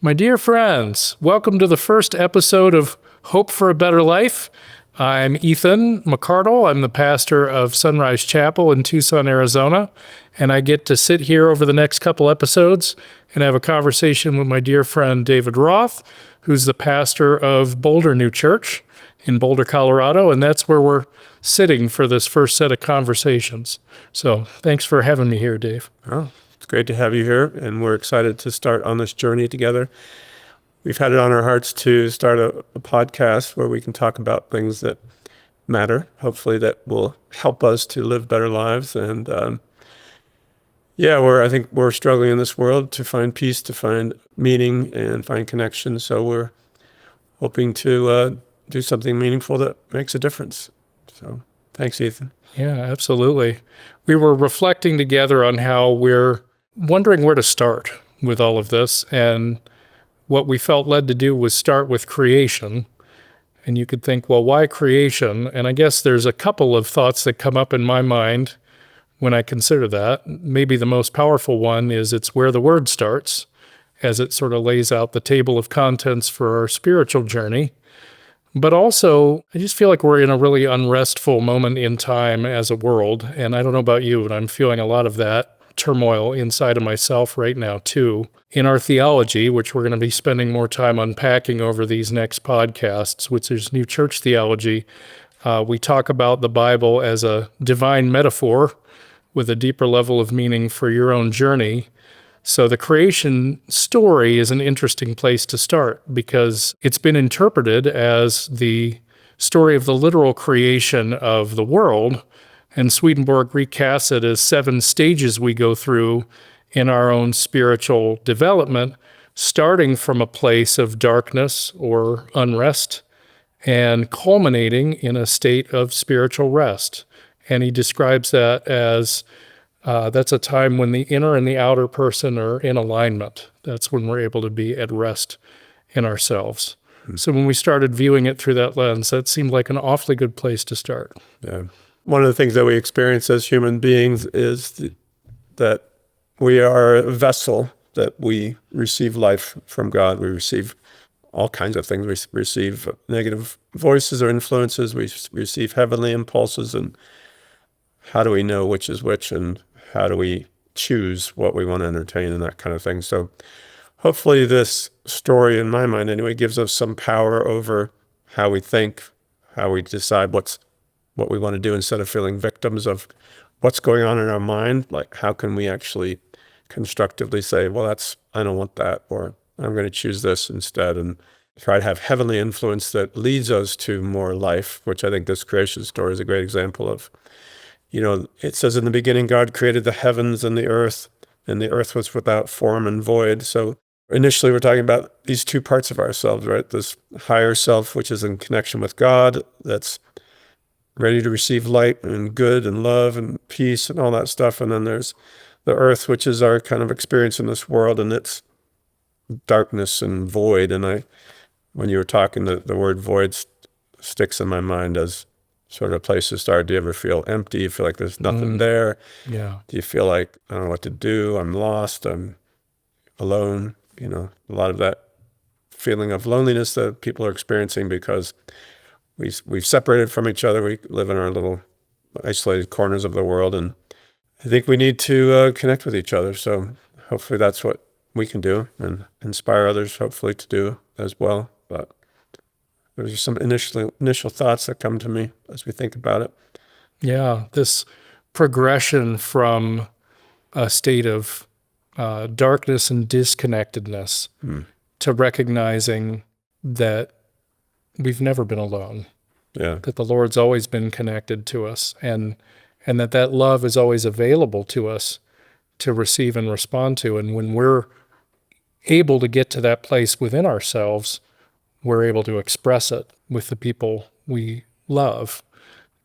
My dear friends, welcome to the first episode of Hope for a Better Life. I'm Ethan McCardle. I'm the pastor of Sunrise Chapel in Tucson, Arizona, and I get to sit here over the next couple episodes and have a conversation with my dear friend David Roth, who's the pastor of Boulder New Church in Boulder, Colorado, and that's where we're sitting for this first set of conversations. So thanks for having me here, Dave. Oh, it's great to have you here, and we're excited to start on this journey together. We've had it on our hearts to start a podcast where we can talk about things that matter, hopefully that will help us to live better lives. And I think we're struggling in this world to find peace, to find meaning, and find connection. So we're hoping to do something meaningful that makes a difference. So thanks, Ethan. Yeah, absolutely. We were reflecting together on how we're wondering where to start with all of this, and what we felt led to do was start with creation. And you could think, well, why creation? And I guess there's a couple of thoughts that come up in my mind when I consider that. Maybe the most powerful one is it's where the word starts, as it sort of lays out the table of contents for our spiritual journey. But also, I just feel like we're in a really unrestful moment in time as a world. And I don't know about you, but I'm feeling a lot of that turmoil inside of myself right now, too. In our theology, which we're going to be spending more time unpacking over these next podcasts, which is New Church theology, we talk about the Bible as a divine metaphor with a deeper level of meaning for your own journey. So the creation story is an interesting place to start because it's been interpreted as the story of the literal creation of the world, and Swedenborg recasts it as 7 stages we go through in our own spiritual development, starting from a place of darkness or unrest and culminating in a state of spiritual rest. And he describes that as that's a time when the inner and the outer person are in alignment. That's when we're able to be at rest in ourselves. So when we started viewing it through that lens, that seemed like an awfully good place to start. Yeah. One of the things that we experience as human beings is that we are a vessel, that we receive life from God. We receive all kinds of things. We receive negative voices or influences. We receive heavenly impulses. And how do we know which is which? And how do we choose what we want to entertain and that kind of thing? So hopefully this story, in my mind anyway, gives us some power over how we think, how we decide what we want to do instead of feeling victims of what's going on in our mind. Like, how can we actually constructively say, well, I don't want that, or I'm going to choose this instead, and try to have heavenly influence that leads us to more life, which I think this creation story is a great example of. You know, it says in the beginning, God created the heavens and the earth was without form and void. So initially we're talking about these two parts of ourselves, right? This higher self, which is in connection with God, that's ready to receive light and good and love and peace and all that stuff. And then there's the earth, which is our kind of experience in this world, and it's darkness and void. And when you were talking, the word void sticks in my mind as sort of a place to start. Do you ever feel empty? You feel like there's nothing there? Yeah. Do you feel like, I don't know what to do? I'm lost. I'm alone. You know, a lot of that feeling of loneliness that people are experiencing because we've separated from each other. We live in our little isolated corners of the world, and I think we need to connect with each other. So hopefully that's what we can do and inspire others, hopefully, to do as well. But there's some initial thoughts that come to me as we think about it. Yeah, this progression from a state of darkness and disconnectedness to recognizing that we've never been alone. Yeah. That the Lord's always been connected to us, and that love is always available to us to receive and respond to. And when we're able to get to that place within ourselves, we're able to express it with the people we love.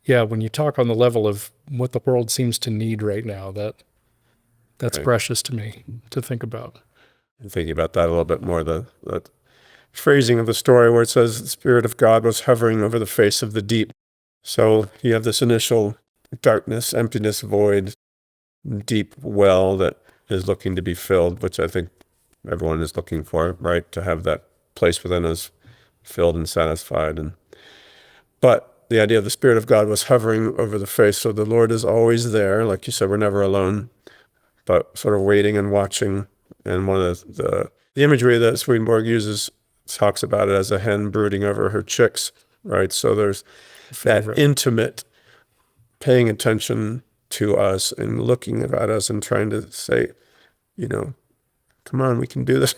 Yeah, when you talk on the level of what the world seems to need right now, that's right. Precious to me to think about. And thinking about that a little bit more, the phrasing of the story where it says the Spirit of God was hovering over the face of the deep. So you have this initial darkness, emptiness, void, deep well that is looking to be filled, which I think everyone is looking for, right? To have that place within us filled and satisfied. But the idea of the Spirit of God was hovering over the face. So the Lord is always there. Like you said, we're never alone, but sort of waiting and watching. And one of the imagery that Swedenborg uses talks about it as a hen brooding over her chicks, right? So there's that intimate paying attention to us and looking at us and trying to say, come on, we can do this.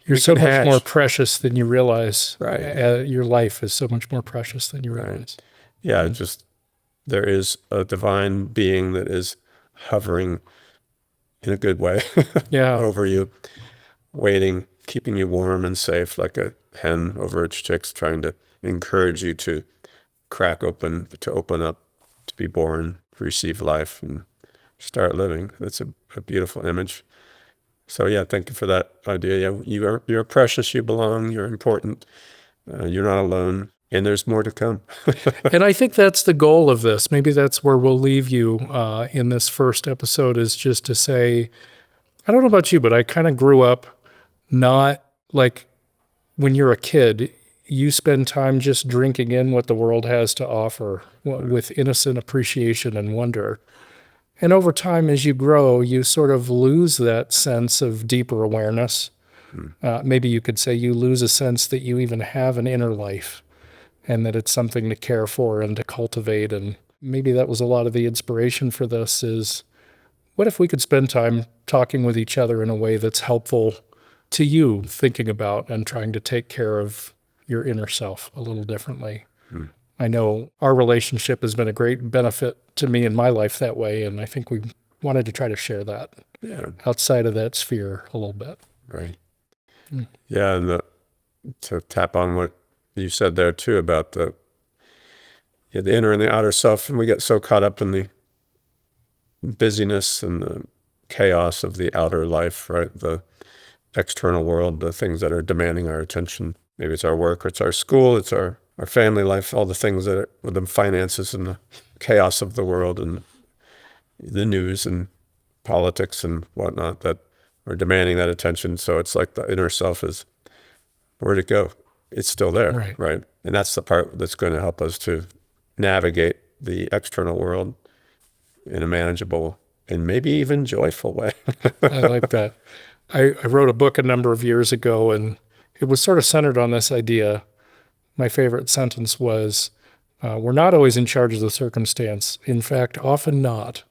You're so much more precious than you realize. Right. Your life is so much more precious than you realize. Right. Yeah, just there is a divine being that is hovering in a good way over you, waiting, keeping you warm and safe, like a hen over its chicks, trying to encourage you to crack open, to open up, to be born, receive life, and start living. That's a beautiful image. So yeah, thank you for that idea. Yeah, you're precious. You belong. You're important. You're not alone, and there's more to come. And I think that's the goal of this. Maybe that's where we'll leave you in this first episode, is just to say, I don't know about you, but I kind of grew up not like when you're a kid, you spend time just drinking in what the world has to offer with innocent appreciation and wonder. And over time, as you grow, you sort of lose that sense of deeper awareness. Maybe you could say you lose a sense that you even have an inner life and that it's something to care for and to cultivate. And maybe that was a lot of the inspiration for this is, what if we could spend time talking with each other in a way that's helpful to you, thinking about and trying to take care of your inner self a little differently? I know our relationship has been a great benefit to me in my life that way, and I think we wanted to try to share that outside of that sphere a little bit. Right. Yeah, and to tap on what you said there too about the inner and the outer self, and we get so caught up in the busyness and the chaos of the outer life, right? The external world, the things that are demanding our attention. Maybe it's our work, or it's our school, it's our family life, all the things that are with the finances and the chaos of the world and the news and politics and whatnot that are demanding that attention. So it's like the inner self is, where'd it go? It's still there, right? And that's the part that's going to help us to navigate the external world in a manageable and maybe even joyful way. I like that. I wrote a book a number of years ago, and it was sort of centered on this idea. My favorite sentence was, we're not always in charge of the circumstance. In fact, often not.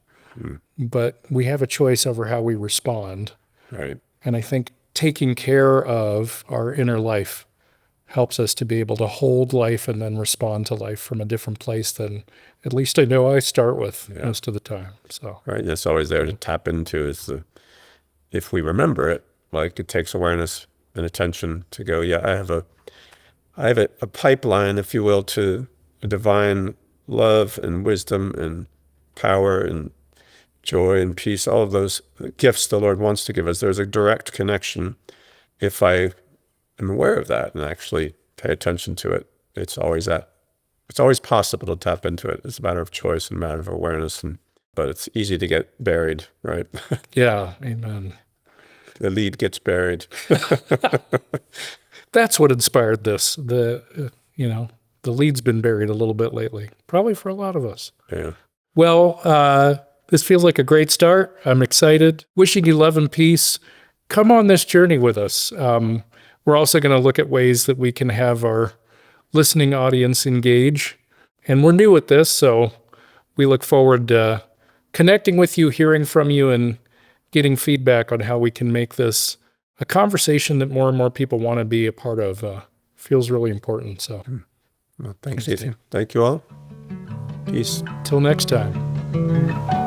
But we have a choice over how we respond. Right. And I think taking care of our inner life helps us to be able to hold life and then respond to life from a different place than at least I know I start with most of the time. So right, and it's always there to tap into. If we remember it, like it takes awareness and attention to go, I have a pipeline, if you will, to divine love and wisdom and power and joy and peace, all of those gifts the Lord wants to give us. There's a direct connection if I am aware of that and actually pay attention to it. It's always possible to tap into it. It's a matter of choice and a matter of awareness, but it's easy to get buried, right? Yeah, amen. The lead gets buried. That's what inspired this. The lead's been buried a little bit lately, probably for a lot of us. Yeah. Well, this feels like a great start. I'm excited. Wishing you love and peace. Come on this journey with us. We're also going to look at ways that we can have our listening audience engage. And we're new at this, so we look forward to connecting with you, hearing from you, and getting feedback on how we can make this a conversation that more and more people want to be a part of. Feels really important. So, well, thanks, Ethan. Thank you all. Peace. Till next time.